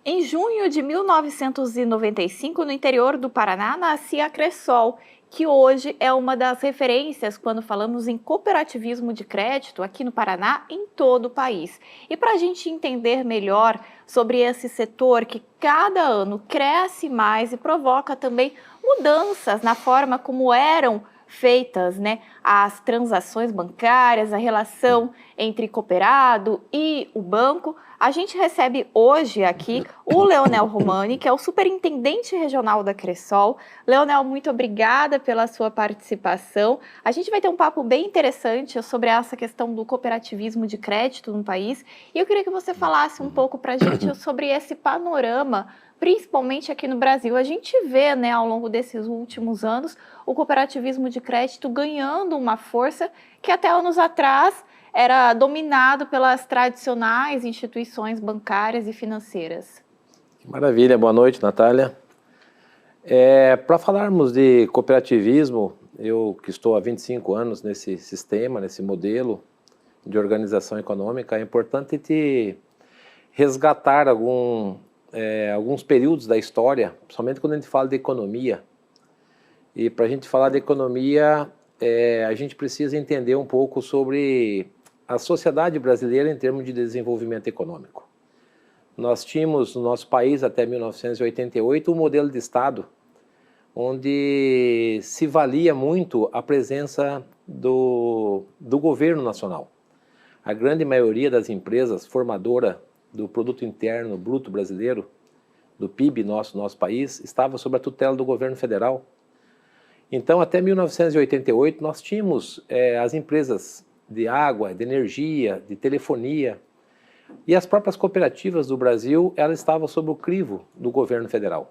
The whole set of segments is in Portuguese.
Em junho de 1995, no interior do Paraná, nascia a Cressol, que hoje é uma das referências quando falamos em cooperativismo de crédito aqui no Paraná, em todo o país. E para a gente entender melhor sobre esse setor que cada ano cresce mais e provoca também mudanças na forma como eram feitas, né, as transações bancárias, a relação entre cooperado e o banco, a gente recebe hoje aqui o Leonel Romani, que é o superintendente regional da Cressol. Leonel, muito obrigada pela sua participação. A gente vai ter um papo bem interessante sobre essa questão do cooperativismo de crédito no país. E eu queria que você falasse um pouco para a gente sobre esse panorama, principalmente aqui no Brasil. A gente vê, né, ao longo desses últimos anos, o cooperativismo de crédito ganhando uma força que até anos atrás era dominado pelas tradicionais instituições bancárias e financeiras. Maravilha, boa noite, Natália. Para falarmos de cooperativismo, eu que estou há 25 anos nesse sistema, nesse modelo de organização econômica, é importante te resgatar alguns períodos da história, principalmente quando a gente fala de economia. E para a gente falar de economia, a gente precisa entender um pouco sobre a sociedade brasileira em termos de desenvolvimento econômico. Nós tínhamos no nosso país, até 1988, um modelo de Estado onde se valia muito a presença do governo nacional. A grande maioria das empresas formadora do Produto Interno Bruto brasileiro, do PIB nosso país, estava sob a tutela do governo federal. Então, até 1988, nós tínhamos as empresas de água, de energia, de telefonia, e as próprias cooperativas do Brasil, elas estavam sob o crivo do governo federal.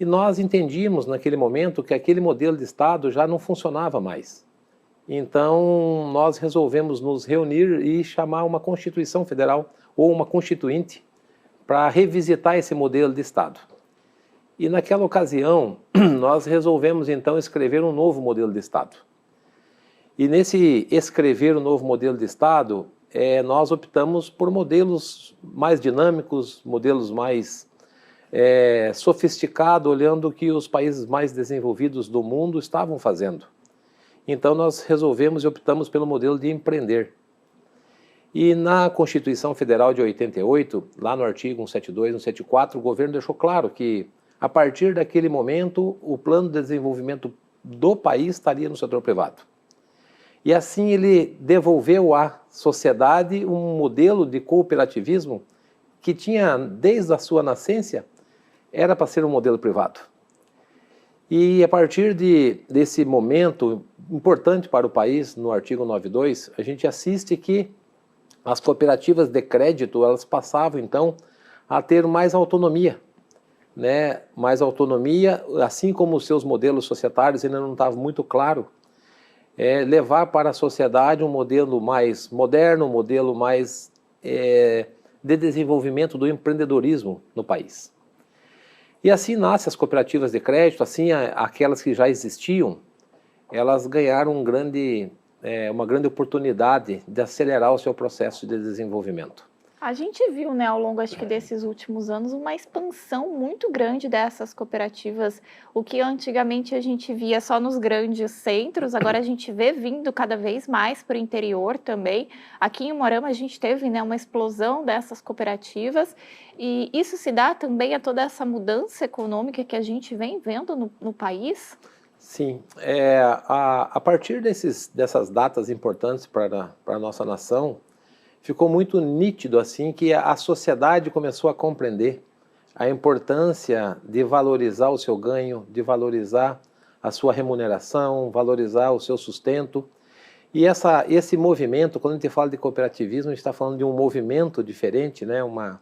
E nós entendíamos naquele momento que aquele modelo de Estado já não funcionava mais. Então, nós resolvemos nos reunir e chamar uma Constituição Federal ou uma Constituinte para revisitar esse modelo de Estado. E naquela ocasião, nós resolvemos então escrever um novo modelo de Estado. E nesse escrever um novo modelo de Estado, nós optamos por modelos mais dinâmicos, modelos mais sofisticados, olhando o que os países mais desenvolvidos do mundo estavam fazendo. Então nós resolvemos e optamos pelo modelo de empreender. E na Constituição Federal de 88, lá no artigo 172, 174, o governo deixou claro que, a partir daquele momento, o plano de desenvolvimento do país estaria no setor privado. E assim ele devolveu à sociedade um modelo de cooperativismo que tinha, desde a sua nascência, era para ser um modelo privado. E a partir desse momento importante para o país, no artigo 92, a gente assiste que as cooperativas de crédito, elas passavam então a ter mais autonomia, né? Mais autonomia, assim como os seus modelos societários ainda não estavam muito claro, levar para a sociedade um modelo mais moderno, um modelo mais de desenvolvimento do empreendedorismo no país. E assim nascem as cooperativas de crédito, assim aquelas que já existiam, elas ganharam uma grande oportunidade de acelerar o seu processo de desenvolvimento. A gente viu, né, ao longo, acho que desses últimos anos, uma expansão muito grande dessas cooperativas. O que antigamente a gente via só nos grandes centros, agora a gente vê vindo cada vez mais para o interior também. Aqui em Umuarama a gente teve, né, uma explosão dessas cooperativas, e isso se dá também a toda essa mudança econômica que a gente vem vendo no país? Sim, a partir dessas datas importantes para a nossa nação, ficou muito nítido assim que a sociedade começou a compreender a importância de valorizar o seu ganho, de valorizar a sua remuneração, valorizar o seu sustento. E esse movimento, quando a gente fala de cooperativismo, a gente está falando de um movimento diferente, né? Uma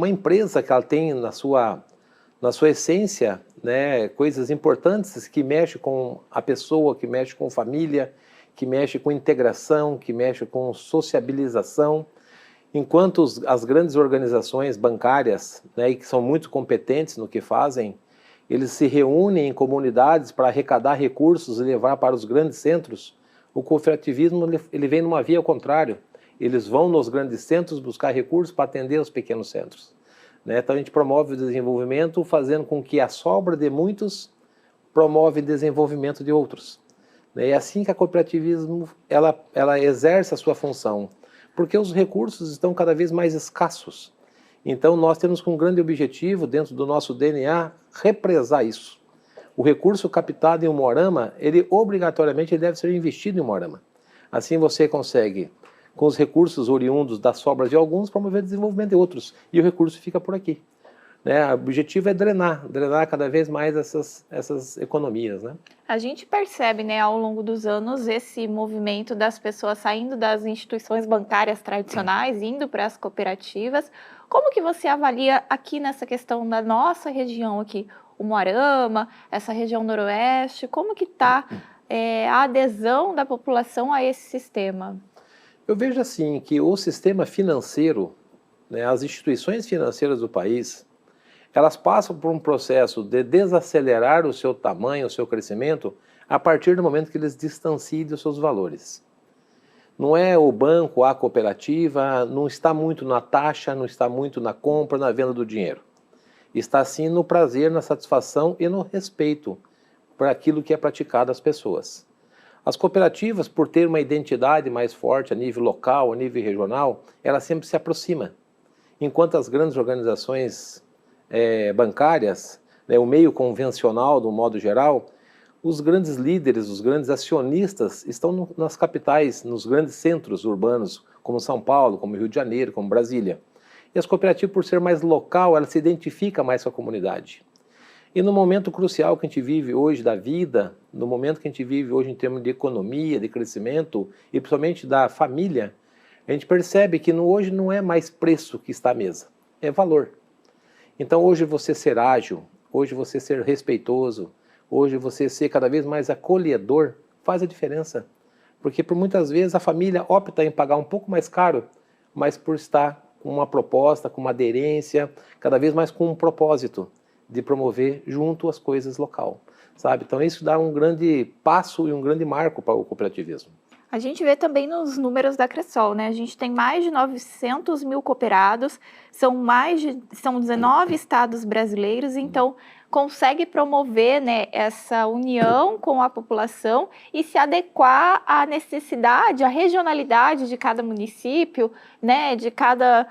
empresa que ela tem na sua essência, né, coisas importantes que mexem com a pessoa, que mexem com família, que mexe com integração, que mexe com sociabilização, enquanto as grandes organizações bancárias, né, e que são muito competentes no que fazem, eles se reúnem em comunidades para arrecadar recursos e levar para os grandes centros. O cooperativismo ele vem numa via ao contrário, Eles vão nos grandes centros buscar recursos para atender os pequenos centros, né? Então a gente promove o desenvolvimento fazendo com que a sobra de muitos promove desenvolvimento de outros, né? É assim que a cooperativismo ela exerce a sua função, porque os recursos estão cada vez mais escassos. Então nós temos como grande objetivo, dentro do nosso DNA, represar isso. O recurso captado em um Umuarama, ele obrigatoriamente deve ser investido em um Umuarama. Assim você consegue, com os recursos oriundos das sobras de alguns, promover o desenvolvimento de outros. E o recurso fica por aqui, né? O objetivo é drenar cada vez mais essas economias, né? A gente percebe, né, ao longo dos anos, esse movimento das pessoas saindo das instituições bancárias tradicionais, indo para as cooperativas. Como que você avalia aqui nessa questão da nossa região aqui, Umuarama, essa região noroeste, como que está a adesão da população a esse sistema? Eu vejo assim que o sistema financeiro, né, as instituições financeiras do país, elas passam por um processo de desacelerar o seu tamanho, o seu crescimento, a partir do momento que eles distanciem dos seus valores. Não é o banco, a cooperativa, não está muito na taxa, não está muito na compra, na venda do dinheiro. Está sim no prazer, na satisfação e no respeito por aquilo que é praticado às pessoas. As cooperativas, por ter uma identidade mais forte a nível local, a nível regional, ela sempre se aproxima. Enquanto as grandes organizações bancárias, né, o meio convencional, do modo geral, os grandes líderes, os grandes acionistas estão nas capitais, nos grandes centros urbanos, como São Paulo, como Rio de Janeiro, como Brasília. E as cooperativas, por ser mais local, ela se identifica mais com a comunidade. E no momento crucial que a gente vive hoje da vida, no momento que a gente vive hoje em termos de economia, de crescimento e principalmente da família, a gente percebe que hoje não é mais preço que está à mesa, é valor. Então hoje você ser ágil, hoje você ser respeitoso, hoje você ser cada vez mais acolhedor faz a diferença. Porque por muitas vezes a família opta em pagar um pouco mais caro, mas por estar com uma proposta, com uma aderência, cada vez mais com um propósito de promover junto as coisas local, sabe? Então isso dá um grande passo e um grande marco para o cooperativismo. A gente vê também nos números da Cressol, né? A gente tem mais de 900 mil cooperados, são 19 estados brasileiros, então consegue promover, né, essa união com a população e se adequar à necessidade, à regionalidade de cada município, né, de cada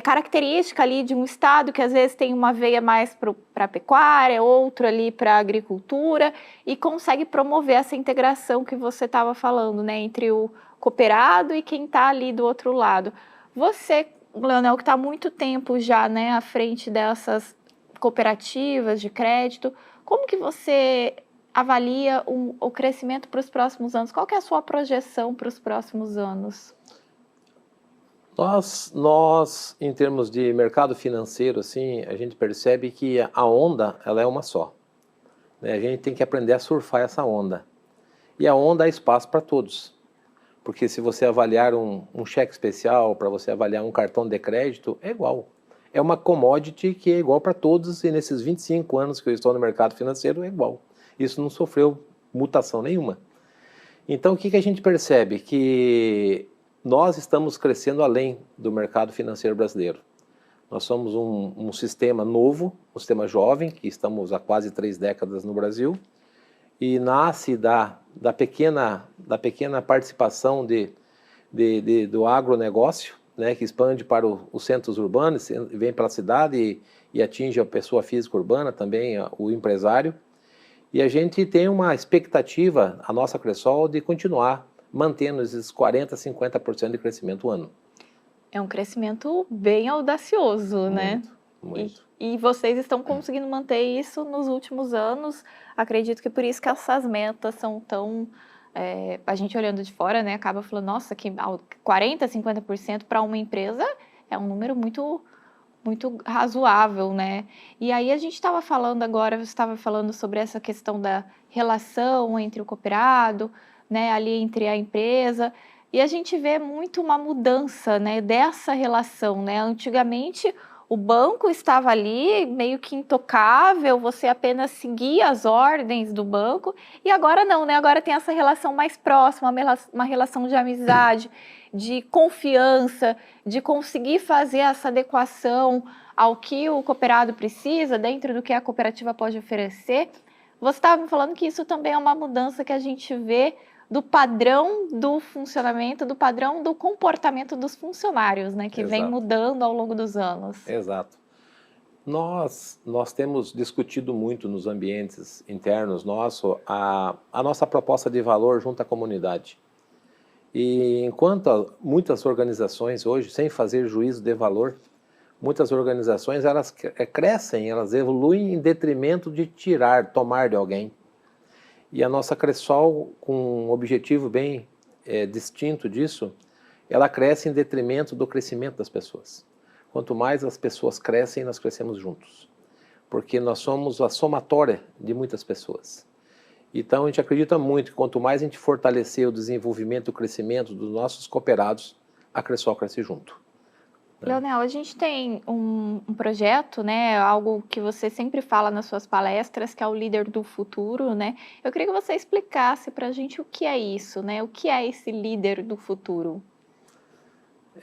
característica ali de um estado que às vezes tem uma veia mais para a pecuária, outro ali para a agricultura, e consegue promover essa integração que você estava falando, né, entre o cooperado e quem está ali do outro lado. Você, Leonel, que está há muito tempo já, né, à frente dessas cooperativas de crédito, como que você avalia o crescimento para os próximos anos? Qual que é a sua projeção para os próximos anos? Nós, em termos de mercado financeiro, assim, a gente percebe que a onda, ela é uma só, né? A gente tem que aprender a surfar essa onda. E a onda há espaço para todos. Porque se você avaliar um cheque especial, para você avaliar um cartão de crédito, é igual. É uma commodity que é igual para todos e nesses 25 anos que eu estou no mercado financeiro é igual. Isso não sofreu mutação nenhuma. Então o que a gente percebe? Que nós estamos crescendo além do mercado financeiro brasileiro. Nós somos um sistema novo, um sistema jovem, que estamos há quase 3 décadas no Brasil, e nasce da pequena participação do agronegócio, né, que expande para os centros urbanos, vem para a cidade e atinge a pessoa física urbana, também o empresário. E a gente tem uma expectativa, a nossa Cressol, de continuar mantendo esses 40%, 50% de crescimento ano. É um crescimento bem audacioso, muito, né? Muito. E vocês estão conseguindo manter isso nos últimos anos. Acredito que por isso que essas metas são tão... a gente olhando de fora, né, acaba falando, nossa, que 40%, 50% para uma empresa é um número muito, muito razoável, né? E aí a gente estava falando agora, você estava falando sobre essa questão da relação entre o cooperado, né, ali entre a empresa, e a gente vê muito uma mudança, né, dessa relação, né? Antigamente O banco estava ali meio que intocável, você apenas seguia as ordens do banco, e agora não, né? Agora tem essa relação mais próxima, uma relação de amizade, de confiança, de conseguir fazer essa adequação ao que o cooperado precisa, dentro do que a cooperativa pode oferecer. Você estava me falando que isso também é uma mudança que a gente vê do padrão do funcionamento, do padrão do comportamento dos funcionários, né, que vem Exato. mudando ao longo dos anos. Exato. Nós temos discutido muito nos ambientes internos nosso a nossa proposta de valor junto à comunidade. E enquanto muitas organizações hoje, sem fazer juízo de valor, muitas organizações elas crescem, elas evoluem em detrimento de tomar de alguém. E a nossa Cressol, com um objetivo bem distinto disso, ela cresce em detrimento do crescimento das pessoas. Quanto mais as pessoas crescem, nós crescemos juntos. Porque nós somos a somatória de muitas pessoas. Então a gente acredita muito que quanto mais a gente fortalecer o desenvolvimento e o crescimento dos nossos cooperados, a Cressol cresce junto. Leonel, a gente tem um projeto, né, algo que você sempre fala nas suas palestras, que é o Líder do Futuro, né? Eu queria que você explicasse para a gente o que é isso, né? O que é esse Líder do Futuro?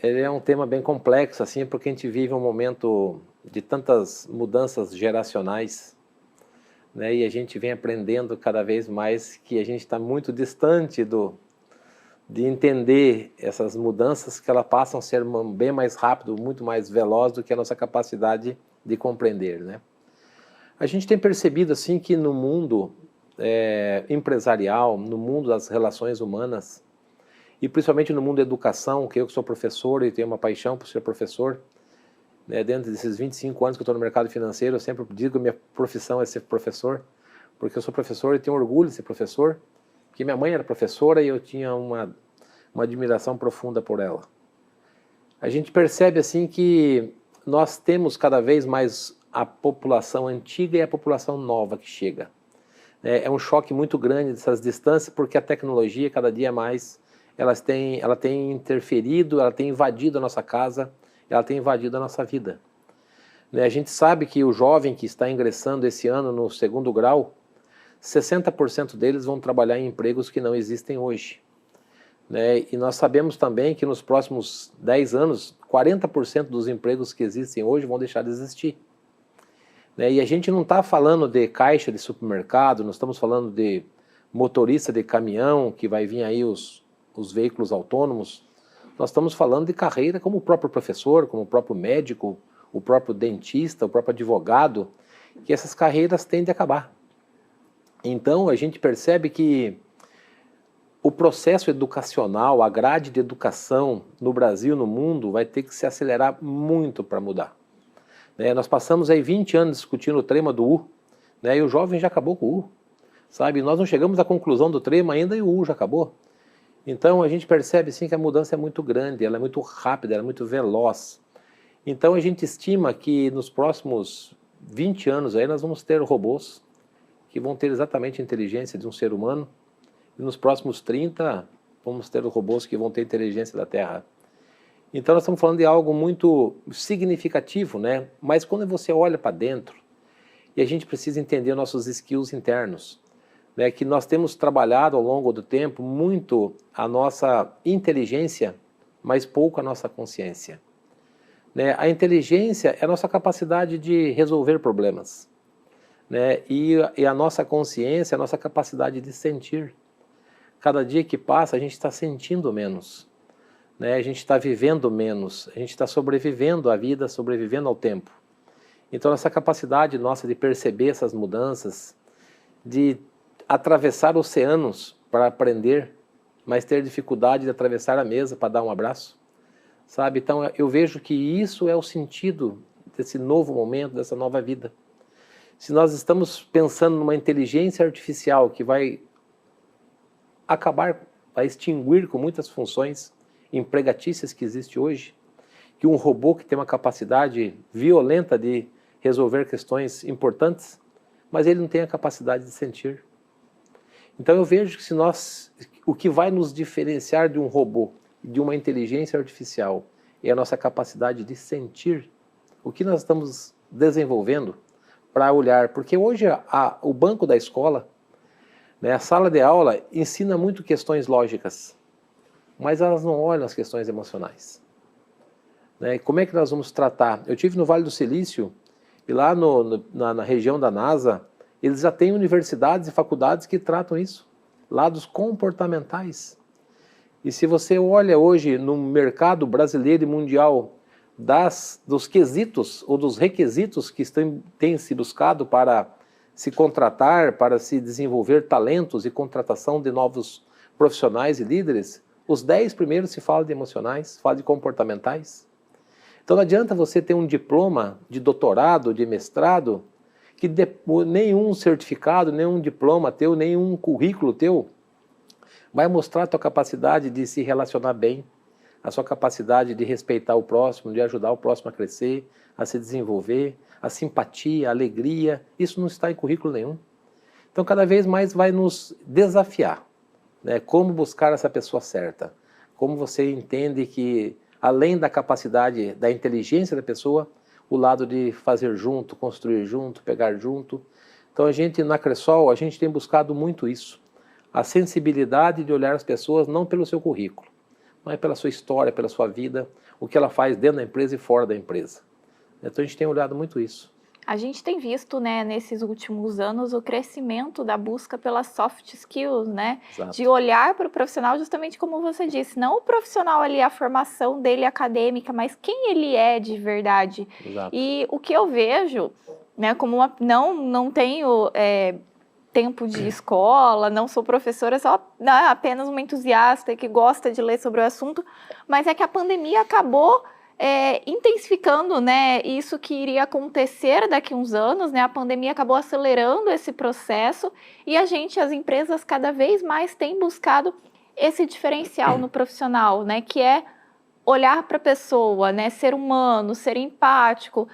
Ele é um tema bem complexo, assim, porque a gente vive um momento de tantas mudanças geracionais, né? E a gente vem aprendendo cada vez mais que a gente está muito distante de entender essas mudanças, que elas passam a ser bem mais rápido, muito mais veloz do que a nossa capacidade de compreender, né? A gente tem percebido assim que no mundo empresarial, no mundo das relações humanas, e principalmente no mundo da educação, que eu que sou professor e tenho uma paixão por ser professor, né, dentro desses 25 anos que eu estou no mercado financeiro, eu sempre digo que a minha profissão é ser professor, porque eu sou professor e tenho orgulho de ser professor, porque minha mãe era professora e eu tinha uma admiração profunda por ela. A gente percebe assim que nós temos cada vez mais a população antiga e a população nova que chega. É um choque muito grande dessas distâncias, porque a tecnologia cada dia mais ela tem interferido, ela tem invadido a nossa casa, ela tem invadido a nossa vida. A gente sabe que o jovem que está ingressando esse ano no 2º grau, 60% deles vão trabalhar em empregos que não existem hoje. E nós sabemos também que nos próximos 10 anos, 40% dos empregos que existem hoje vão deixar de existir. E a gente não está falando de caixa de supermercado, nós estamos falando de motorista de caminhão, que vai vir aí os veículos autônomos. Nós estamos falando de carreira como o próprio professor, como o próprio médico, o próprio dentista, o próprio advogado, que essas carreiras tendem a acabar. Então a gente percebe que o processo educacional, a grade de educação no Brasil e no mundo vai ter que se acelerar muito para mudar. Nós passamos aí 20 anos discutindo o trema do U, e o jovem já acabou com o U. Sabe? Nós não chegamos à conclusão do trema ainda e o U já acabou. Então a gente percebe sim que a mudança é muito grande, ela é muito rápida, ela é muito veloz. Então a gente estima que nos próximos 20 anos aí nós vamos ter robôs que vão ter exatamente a inteligência de um ser humano, e nos próximos 30 vamos ter robôs que vão ter a inteligência da Terra. Então nós estamos falando de algo muito significativo, né? Mas quando você olha para dentro, e a gente precisa entender nossos skills internos, né? Que nós temos trabalhado ao longo do tempo muito a nossa inteligência, mas pouco a nossa consciência. A inteligência é a nossa capacidade de resolver problemas. E a nossa consciência é a nossa capacidade de sentir. Cada dia que passa a gente está sentindo menos, a gente está vivendo menos, a gente está sobrevivendo à vida, sobrevivendo ao tempo. Então essa capacidade nossa de perceber essas mudanças, de atravessar oceanos para aprender, mas ter dificuldade de atravessar a mesa para dar um abraço, sabe? Então eu vejo que isso é o sentido desse novo momento, dessa nova vida. Se nós estamos pensando numa inteligência artificial que vai acabar, vai extinguir com muitas funções empregatícias que existe hoje, que um robô que tem uma capacidade violenta de resolver questões importantes, mas ele não tem a capacidade de sentir. Então eu vejo que o que vai nos diferenciar de um robô, de uma inteligência artificial, é a nossa capacidade de sentir O que nós estamos desenvolvendo para olhar? Porque hoje o banco da escola, né, a sala de aula ensina muito questões lógicas, mas elas não olham as questões emocionais. Né? Como é que nós vamos tratar? Eu tive no Vale do Silício, e lá na região da NASA, eles já têm universidades e faculdades que tratam isso, lados comportamentais. E se você olha hoje no mercado brasileiro e mundial dos quesitos ou dos requisitos que têm se buscado para se contratar, para se desenvolver talentos e contratação de novos profissionais e líderes, os 10 primeiros se fala de emocionais, fala de comportamentais. Então não adianta você ter um diploma de doutorado, de mestrado, que nenhum certificado, nenhum diploma teu, nenhum currículo teu vai mostrar a tua capacidade de se relacionar bem, a sua capacidade de respeitar o próximo, de ajudar o próximo a crescer, a se desenvolver, a simpatia, a alegria, isso não está em currículo nenhum. Então cada vez mais vai nos desafiar, né? Como buscar essa pessoa certa, como você entende que além da capacidade, da inteligência da pessoa, o lado de fazer junto, construir junto, pegar junto. Então a gente na Cressol, a gente tem buscado muito isso, a sensibilidade de olhar as pessoas não pelo seu currículo, mas pela sua história, pela sua vida, o que ela faz dentro da empresa e fora da empresa. Então a gente tem olhado muito isso. A gente tem visto, né, nesses últimos anos, o crescimento da busca pelas soft skills, né? Exato. De olhar para o profissional justamente como você disse, não o profissional ali, a formação dele acadêmica, mas quem ele é de verdade. Exato. E o que eu vejo, né, como não tenho tempo de escola, não sou professora, só apenas uma entusiasta que gosta de ler sobre o assunto, mas é que a pandemia acabou intensificando, né, isso que iria acontecer daqui a uns anos, né, a pandemia acabou acelerando esse processo e as empresas cada vez mais têm buscado esse diferencial no profissional, né, que é olhar para a pessoa, né, ser humano, ser empático,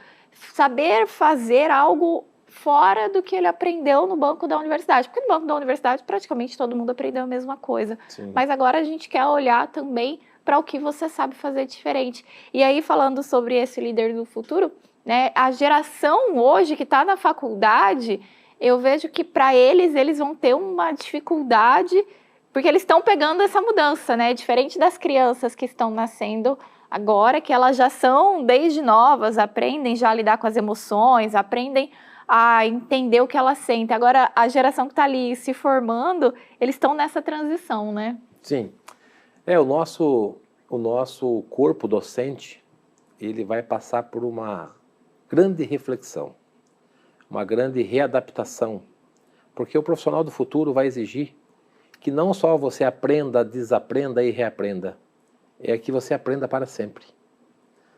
saber fazer algo fora do que ele aprendeu no banco da universidade, porque no banco da universidade praticamente todo mundo aprendeu a mesma coisa, Sim. Mas agora a gente quer olhar também para o que você sabe fazer diferente. E aí, falando sobre esse líder do futuro, né, a geração hoje que está na faculdade, eu vejo que para eles vão ter uma dificuldade, porque eles estão pegando essa mudança, né? Diferente das crianças que estão nascendo agora, que elas já são, desde novas, aprendem já a lidar com as emoções, aprendem a entender o que elas sentem. Agora, a geração que está ali se formando, eles estão nessa transição, né? Sim. O nosso corpo docente, ele vai passar por uma grande reflexão, uma grande readaptação, porque o profissional do futuro vai exigir que não só você aprenda, desaprenda e reaprenda, é que você aprenda para sempre,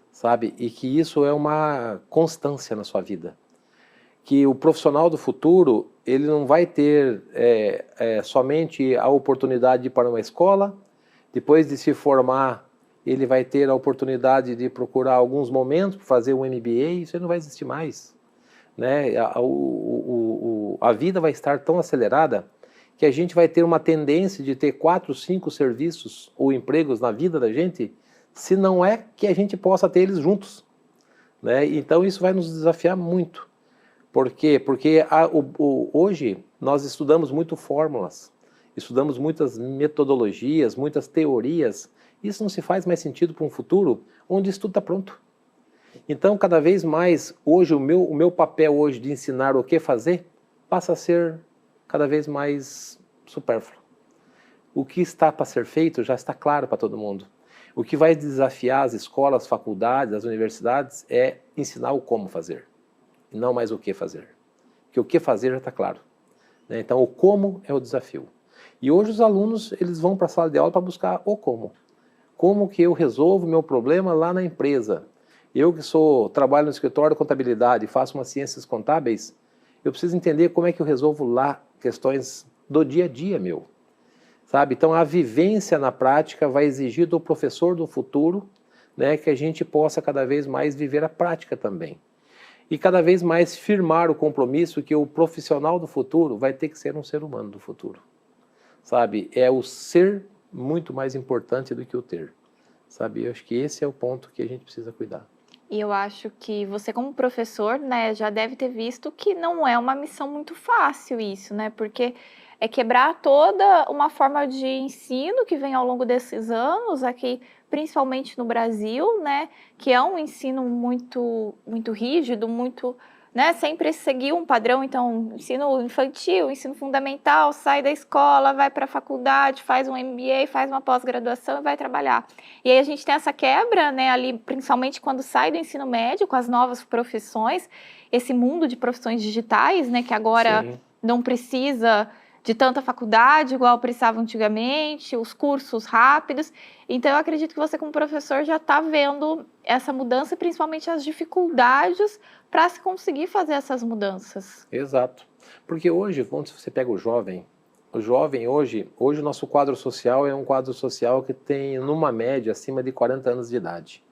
sabe? E que isso é uma constância na sua vida. Que o profissional do futuro, ele não vai ter somente a oportunidade de ir para uma escola, depois de se formar, ele vai ter a oportunidade de procurar alguns momentos para fazer um MBA, isso não vai existir mais. Né? A vida vai estar tão acelerada que a gente vai ter uma tendência de ter 4, 5 serviços ou empregos na vida da gente, se não é que a gente possa ter eles juntos. Né? Então isso vai nos desafiar muito. Por quê? Porque hoje nós estudamos muito fórmulas, estudamos muitas metodologias, muitas teorias. Isso não se faz mais sentido para um futuro onde isso tudo está pronto. Então, cada vez mais, hoje, o meu papel hoje de ensinar o que fazer passa a ser cada vez mais supérfluo. O que está para ser feito já está claro para todo mundo. O que vai desafiar as escolas, faculdades, as universidades é ensinar o como fazer, e não mais o que fazer. Porque o que fazer já está claro. Né? Então, o como é o desafio. E hoje os alunos, eles vão para a sala de aula para buscar o como. Como que eu resolvo o meu problema lá na empresa? Eu que trabalho no escritório de contabilidade, faço umas ciências contábeis, eu preciso entender como é que eu resolvo lá questões do dia a dia meu. Sabe? Então a vivência na prática vai exigir do professor do futuro, né, que a gente possa cada vez mais viver a prática também. E cada vez mais firmar o compromisso que o profissional do futuro vai ter que ser um ser humano do futuro. Sabe? É o ser muito mais importante do que o ter. Sabe? Eu acho que esse é o ponto que a gente precisa cuidar. E eu acho que você, como professor, né, já deve ter visto que não é uma missão muito fácil isso, né? Porque é quebrar toda uma forma de ensino que vem ao longo desses anos, aqui, principalmente no Brasil, né? Que é um ensino muito rígido, muito, né? Sempre seguir um padrão. Então, ensino infantil, ensino fundamental, sai da escola, vai para a faculdade, faz um MBA, faz uma pós-graduação e vai trabalhar. E aí a gente tem essa quebra, né, ali, principalmente quando sai do ensino médio, com as novas profissões, esse mundo de profissões digitais, né, que agora Sim. não precisa de tanta faculdade igual precisava antigamente, os cursos rápidos. Então, eu acredito que você, como professor, já está vendo essa mudança, principalmente as dificuldades para se conseguir fazer essas mudanças. Exato. Porque hoje, quando você pega o jovem hoje o nosso quadro social é um quadro social que tem, numa média, acima de 40 anos de idade.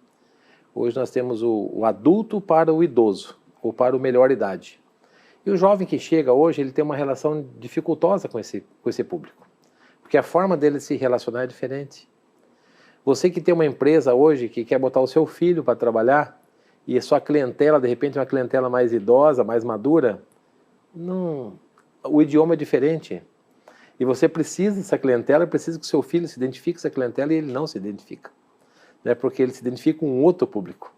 Hoje nós temos o adulto para o idoso, ou para o melhor idade. E o jovem que chega hoje, ele tem uma relação dificultosa com esse público. Porque a forma dele se relacionar é diferente. Você que tem uma empresa hoje que quer botar o seu filho para trabalhar, e a sua clientela, de repente, é uma clientela mais idosa, mais madura, não, o idioma é diferente. E você precisa dessa clientela, precisa que o seu filho se identifique com essa clientela e ele não se identifica. Né, porque ele se identifica com um outro público.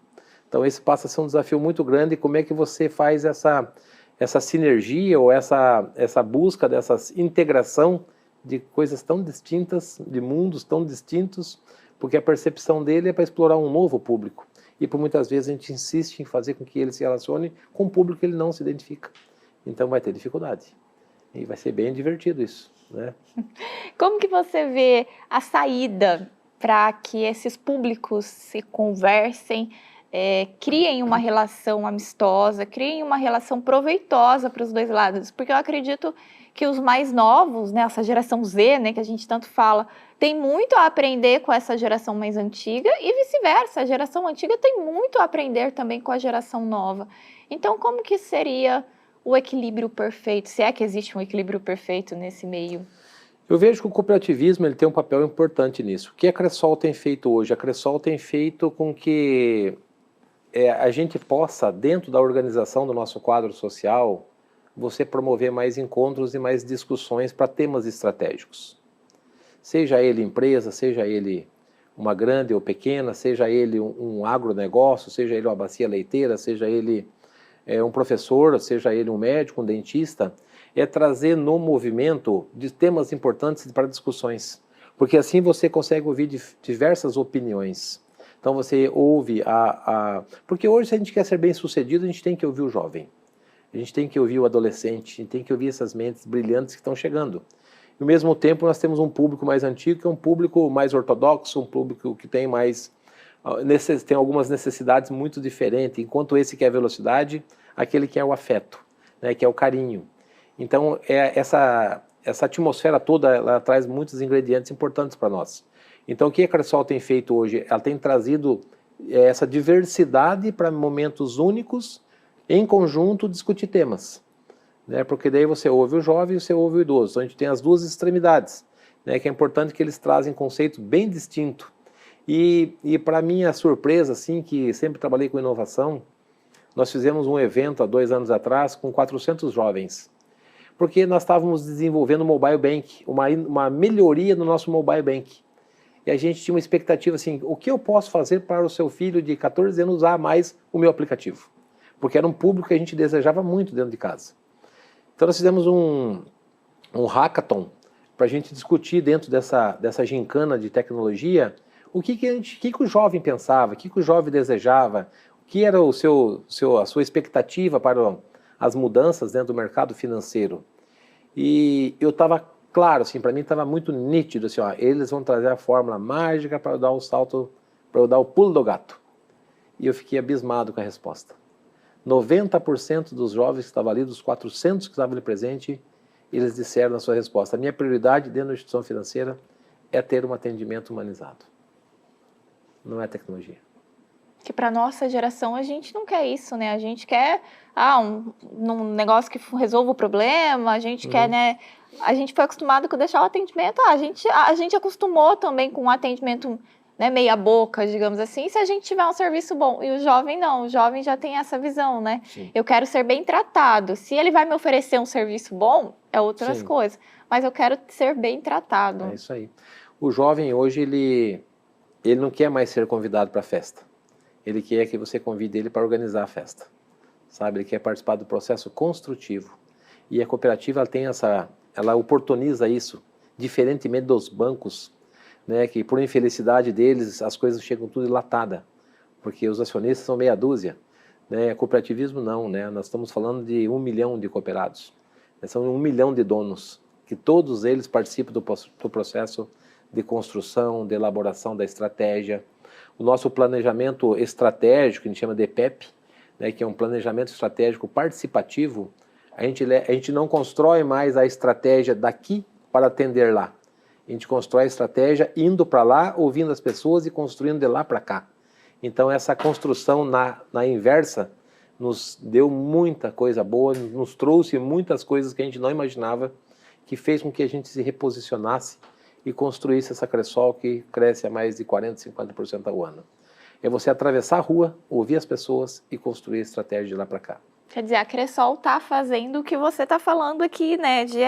Então esse passa a ser um desafio muito grande. Como é que você faz essa sinergia ou essa busca dessa integração de coisas tão distintas, de mundos tão distintos, porque a percepção dele é para explorar um novo público. E por muitas vezes a gente insiste em fazer com que ele se relacione com um público que ele não se identifica. Então vai ter dificuldade. E vai ser bem divertido isso, né? Como que você vê a saída para que esses públicos se conversem, criem uma relação amistosa, criem uma relação proveitosa para os dois lados? Porque eu acredito que os mais novos, né, essa geração Z, né, que a gente tanto fala, tem muito a aprender com essa geração mais antiga e vice-versa. A geração antiga tem muito a aprender também com a geração nova. Então, como que seria o equilíbrio perfeito, se é que existe um equilíbrio perfeito nesse meio? Eu vejo que o cooperativismo ele tem um papel importante nisso. O que a Cressol tem feito hoje? A Cressol tem feito com que a gente possa, dentro da organização do nosso quadro social, você promover mais encontros e mais discussões para temas estratégicos. Seja ele empresa, seja ele uma grande ou pequena, seja ele um agronegócio, seja ele uma bacia leiteira, seja ele um professor, seja ele um médico, um dentista, é trazer no movimento de temas importantes para discussões. Porque assim você consegue ouvir diversas opiniões. Então você ouve Porque hoje, se a gente quer ser bem sucedido, a gente tem que ouvir o jovem. A gente tem que ouvir o adolescente, a gente tem que ouvir essas mentes brilhantes que estão chegando. E ao mesmo tempo nós temos um público mais antigo, que é um público mais ortodoxo, um público que tem tem algumas necessidades muito diferentes. Enquanto esse quer velocidade, aquele quer o afeto, né, que é o carinho. Então essa atmosfera toda, ela traz muitos ingredientes importantes para nós. Então o que a Cressol tem feito hoje? Ela tem trazido essa diversidade para momentos únicos, em conjunto, discutir temas. Né? Porque daí você ouve o jovem e você ouve o idoso. Então a gente tem as duas extremidades, né? Que é importante que eles trazem conceitos bem distintos. E para minha surpresa, assim, que sempre trabalhei com inovação, nós fizemos um evento há 2 anos atrás com 400 jovens. Porque nós estávamos desenvolvendo o Mobile Bank, uma melhoria no nosso Mobile Bank. E a gente tinha uma expectativa assim, o que eu posso fazer para o seu filho de 14 anos usar mais o meu aplicativo? Porque era um público que a gente desejava muito dentro de casa. Então nós fizemos um hackathon para a gente discutir dentro dessa gincana de tecnologia o que o jovem pensava, o que o jovem desejava, o que era a sua expectativa para as mudanças dentro do mercado financeiro. E eu estava claro, assim, para mim estava muito nítido, assim, ó, eles vão trazer a fórmula mágica para eu dar o salto, para eu dar o pulo do gato. E eu fiquei abismado com a resposta. 90% dos jovens que estavam ali, dos 400 que estavam ali presentes, eles disseram na sua resposta: a minha prioridade dentro da instituição financeira é ter um atendimento humanizado. Não é tecnologia. Que para nossa geração a gente não quer isso, né? A gente quer um negócio que resolva o problema, a gente quer, né? A gente foi acostumado com deixar o atendimento, a gente acostumou também com um atendimento né, meia boca, digamos assim, se a gente tiver um serviço bom. E o jovem não, o jovem já tem essa visão, né? Sim. Eu quero ser bem tratado. Se ele vai me oferecer um serviço bom, é outras Sim. coisas. Mas eu quero ser bem tratado. É isso aí. O jovem hoje, ele não quer mais ser convidado para a festa. Ele quer que você convide ele para organizar a festa. Sabe? Ele quer participar do processo construtivo. E a cooperativa ela oportuniza isso, diferentemente dos bancos, né, que por infelicidade deles as coisas chegam tudo enlatada, porque os acionistas são meia dúzia, né? Cooperativismo não, né? Nós estamos falando de 1 milhão de cooperados, né? São 1 milhão de donos, que todos eles participam do processo de construção, de elaboração da estratégia. O nosso planejamento estratégico, que a gente chama de PEP, né, que é um planejamento estratégico participativo, a gente não constrói mais a estratégia daqui para atender lá. A gente constrói a estratégia indo para lá, ouvindo as pessoas e construindo de lá para cá. Então essa construção na inversa nos deu muita coisa boa, nos trouxe muitas coisas que a gente não imaginava, que fez com que a gente se reposicionasse e construísse essa Cressol que cresce a mais de 40%, 50% ao ano. É você atravessar a rua, ouvir as pessoas e construir a estratégia de lá para cá. Quer dizer, a Cressol está fazendo o que você está falando aqui, né? De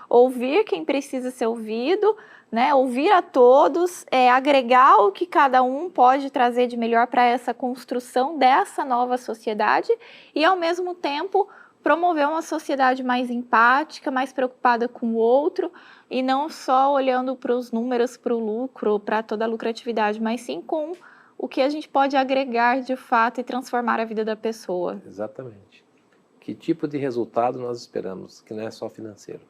ouvir quem precisa ser ouvido, né? Ouvir a todos, agregar o que cada um pode trazer de melhor para essa construção dessa nova sociedade e, ao mesmo tempo, promover uma sociedade mais empática, mais preocupada com o outro e não só olhando para os números, para o lucro, para toda a lucratividade, mas sim com o que a gente pode agregar de fato e transformar a vida da pessoa. Exatamente. Que tipo de resultado nós esperamos, que não é só financeiro?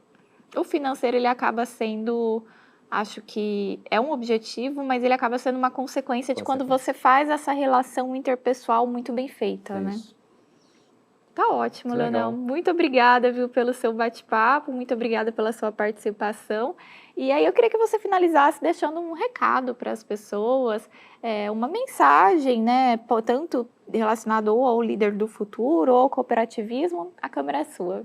O financeiro, ele acaba sendo, acho que é um objetivo, mas ele acaba sendo uma consequência de quando você faz essa relação interpessoal muito bem feita, né? Isso. Tá ótimo, Legal. Leonel. Muito obrigada, viu, pelo seu bate-papo, muito obrigada pela sua participação. E aí eu queria que você finalizasse deixando um recado para as pessoas, uma mensagem, né, tanto relacionado ou ao líder do futuro ou ao cooperativismo. A câmera é sua.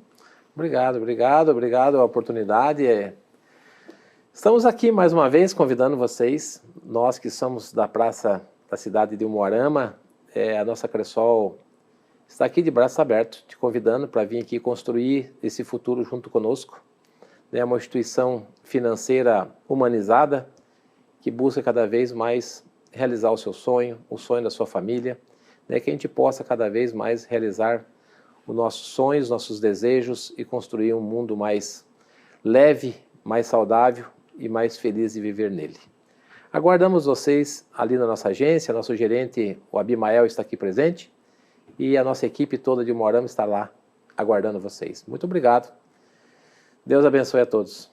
Obrigado a oportunidade. Estamos aqui mais uma vez convidando vocês, nós que somos da praça da cidade de Umuarama, a nossa Cressol está aqui de braços abertos, te convidando para vir aqui construir esse futuro junto conosco. É uma instituição financeira humanizada que busca cada vez mais realizar o seu sonho, o sonho da sua família, que a gente possa cada vez mais realizar os nossos sonhos, nossos desejos e construir um mundo mais leve, mais saudável e mais feliz de viver nele. Aguardamos vocês ali na nossa agência, nosso gerente, o Abimael, está aqui presente e a nossa equipe toda de Umuarama está lá aguardando vocês. Muito obrigado. Deus abençoe a todos.